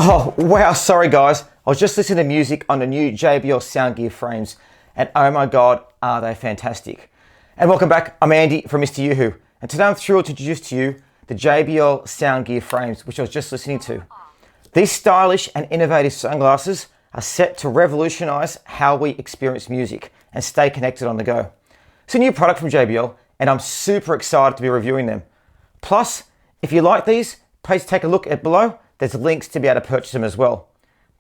Oh, wow, sorry guys. I was just listening to music on the new JBL Soundgear Frames, and oh my God, are they fantastic. And welcome back, I'm Andy from MrYouWho, and today I'm thrilled to introduce to you the JBL Soundgear Frames, which I was just listening to. These stylish and innovative sunglasses are set to revolutionize how we experience music and stay connected on the go. It's a new product from JBL, and I'm super excited to be reviewing them. Plus, if you like these, please take a look at below. There's links to be able to purchase them as well.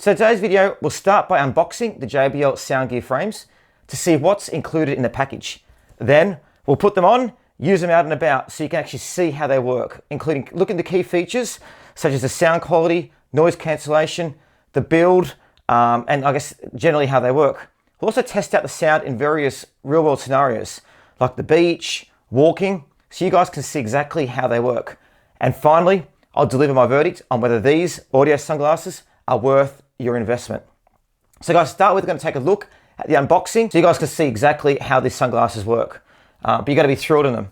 So today's video, we'll start by unboxing the JBL Soundgear Frames to see what's included in the package. Then we'll put them on, use them out and about so you can actually see how they work, including looking at the key features such as the sound quality, noise cancellation, the build, and I guess generally how they work. We'll also test out the sound in various real world scenarios like the beach, walking, so you guys can see exactly how they work. And finally, I'll deliver my verdict on whether these audio sunglasses are worth your investment. So guys, to start with, we're going to take a look at the unboxing so you guys can see exactly how these sunglasses work. But you've got to be thrilled in them.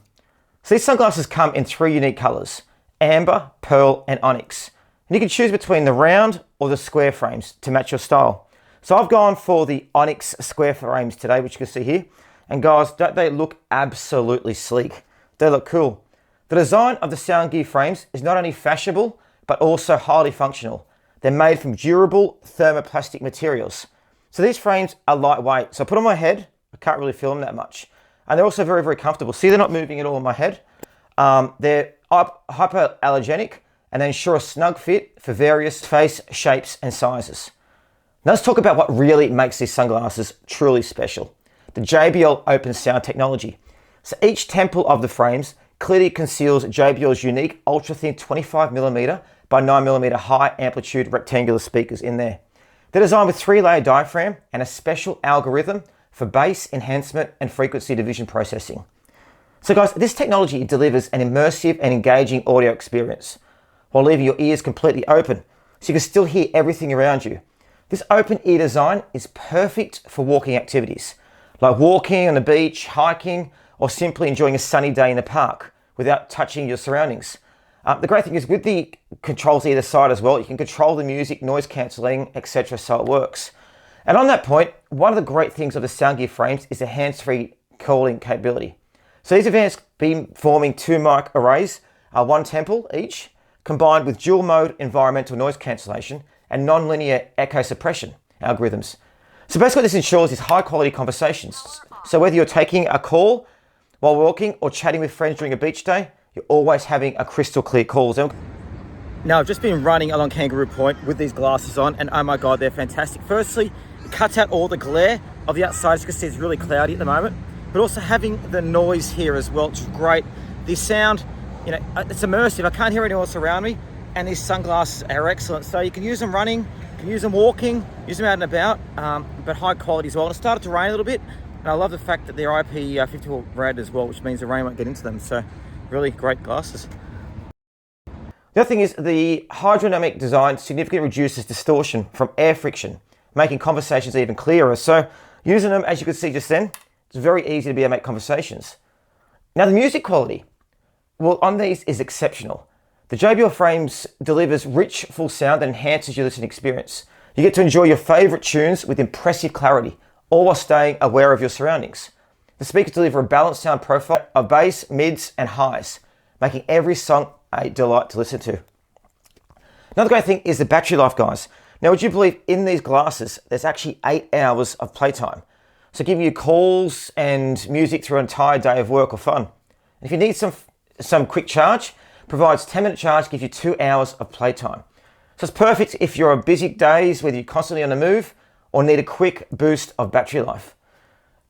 So these sunglasses come in three unique colors: amber, pearl, and onyx. And you can choose between the round or the square frames to match your style. So I've gone for the Onyx square frames today, which you can see here. And guys, don't they look absolutely sleek? They look cool. The design of the Soundgear frames is not only fashionable, but also highly functional. They're made from durable thermoplastic materials. So these frames are lightweight. So I put on my head, I can't really feel them that much. And they're also very, very comfortable. See, they're not moving at all on my head. They're hypoallergenic and they ensure a snug fit for various face shapes and sizes. Now let's talk about what really makes these sunglasses truly special. The JBL open sound technology. So each temple of the frames clearly conceals JBL's unique ultra-thin 25mm by 9mm high amplitude rectangular speakers in there. They're designed with 3-layer diaphragm and a special algorithm for bass enhancement and frequency division processing. So guys, this technology delivers an immersive and engaging audio experience while leaving your ears completely open so you can still hear everything around you. This open ear design is perfect for walking activities like walking on the beach, hiking, or simply enjoying a sunny day in the park without touching your surroundings. The great thing is with the controls either side as well, you can control the music, noise cancelling, etc. so it works. And on that point, one of the great things of the Soundgear frames is the hands-free calling capability. So these advanced beam-forming 2 mic arrays are 1 temple each, combined with dual mode environmental noise cancellation and non-linear echo suppression algorithms. So basically what this ensures is high quality conversations. So whether you're taking a call while walking or chatting with friends during a beach day, you're always having a crystal clear calls. Now, I've just been running along Kangaroo Point with these glasses on, and oh my God, they're fantastic. Firstly, it cuts out all the glare of the outside. As you can see, it's really cloudy at the moment, but also having the noise here as well, which is great. The sound, you know, it's immersive. I can't hear anyone else around me, and these sunglasses are excellent. So you can use them running, you can use them walking, use them out and about, but high quality as well. And it started to rain a little bit. And I love the fact that they're IP54 rated as well, which means the rain won't get into them. So really great glasses. The other thing is the hydrodynamic design significantly reduces distortion from air friction, making conversations even clearer. So using them, as you could see just then, it's very easy to be able to make conversations. Now the music quality, well, on these is exceptional. The JBL frames delivers rich, full sound that enhances your listening experience. You get to enjoy your favorite tunes with impressive clarity, all while staying aware of your surroundings. The speakers deliver a balanced sound profile of bass, mids, and highs, making every song a delight to listen to. Another great thing is the battery life, guys. Now, would you believe in these glasses, there's actually 8 hours of playtime. So giving you calls and music through an entire day of work or fun. And if you need some quick charge, provides 10-minute charge, gives you 2 hours of playtime. So it's perfect if you're on busy days, whether you're constantly on the move, or need a quick boost of battery life.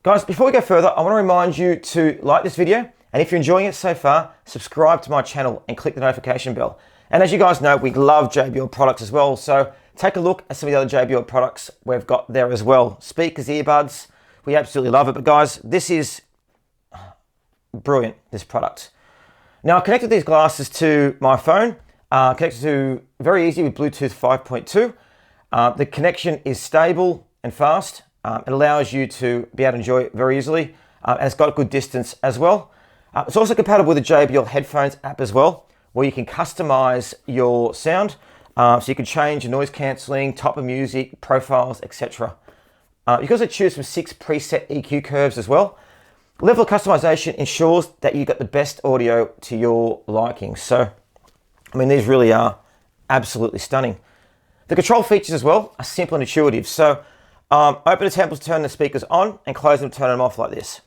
Guys, before we go further, I want to remind you to like this video, and if you're enjoying it so far, subscribe to my channel and click the notification bell. And as you guys know, we love JBL products as well, so take a look at some of the other JBL products we've got there as well. Speakers, earbuds, we absolutely love it. But guys, this is brilliant, this product. Now I connected these glasses to my phone, connected to very easy with Bluetooth 5.2. The connection is stable and fast. It allows you to be able to enjoy it very easily, and it's got good distance as well. It's also compatible with the JBL headphones app as well, where you can customize your sound So you can change your noise cancelling, type of music, profiles, etc. You can also choose from 6 preset EQ curves as well. Level of customization ensures that you get the best audio to your liking. So, I mean, these really are absolutely stunning. The control features as well are simple and intuitive. So, open the temples to turn the speakers on and close them to turn them off like this.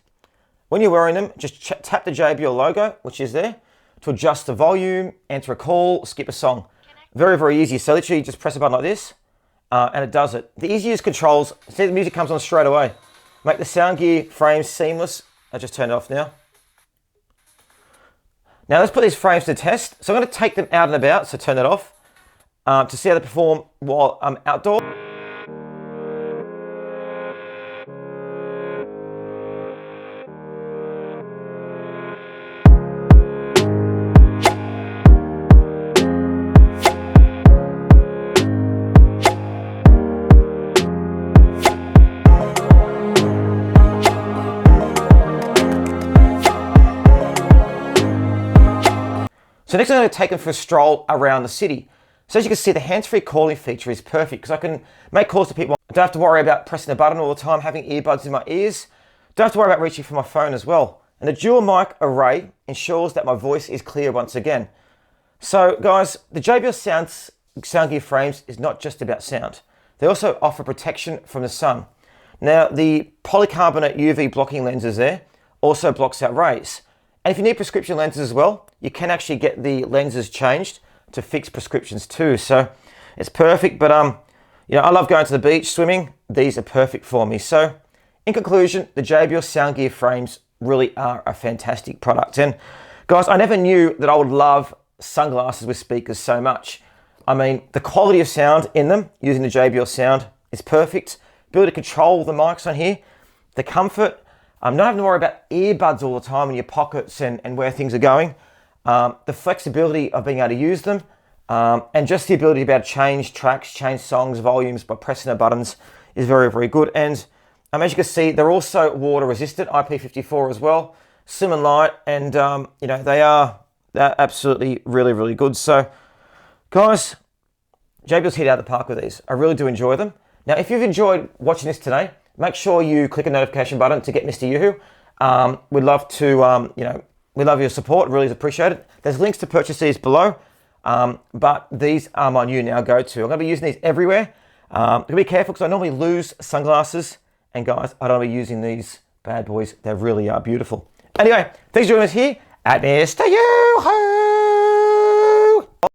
When you're wearing them, just tap the JBL logo, which is there, to adjust the volume, enter a call, skip a song. Very, very easy. So literally just press a button like this, and it does it. The easiest controls, see the music comes on straight away. Make the Soundgear Frames seamless. I just turned it off now. Now let's put these frames to the test. So I'm going to take them out and about, so turn that off, to see how they perform while I'm outdoors. So next I'm going to take them for a stroll around the city. So as you can see, the hands-free calling feature is perfect because I can make calls to people. I don't have to worry about pressing the button all the time, having earbuds in my ears. Don't have to worry about reaching for my phone as well. And the dual mic array ensures that my voice is clear once again. So guys, the JBL Soundgear Frames is not just about sound. They also offer protection from the sun. Now the polycarbonate UV blocking lenses there also blocks out rays. And if you need prescription lenses as well, you can actually get the lenses changed to fix prescriptions too. So it's perfect, but you know, I love going to the beach, swimming. These are perfect for me. So in conclusion, the JBL Soundgear Frames really are a fantastic product. And guys, I never knew that I would love sunglasses with speakers so much. I mean, the quality of sound in them using the JBL sound is perfect. Ability to control the mics on here, the comfort, not having to worry about earbuds all the time in your pockets and where things are going. The flexibility of being able to use them, and just the ability to be able to change tracks, change songs, volumes by pressing the buttons is very, very good. And as you can see, they're also water resistant, IP54 as well, slim and light, and you know, they're absolutely really, really good. So guys, JBL's hit out of the park with these. I really do enjoy them. Now, if you've enjoyed watching this today, make sure you click a notification button to get MrYouWho. We'd love to, you know, we love your support, really appreciate it. There's links to purchase these below, but these are my new now go-to. I'm gonna be using these everywhere. I'm gonna be careful because I normally lose sunglasses, and guys, I don't want to be using these bad boys. They really are beautiful. Anyway, thanks for joining us here at MrYouWho.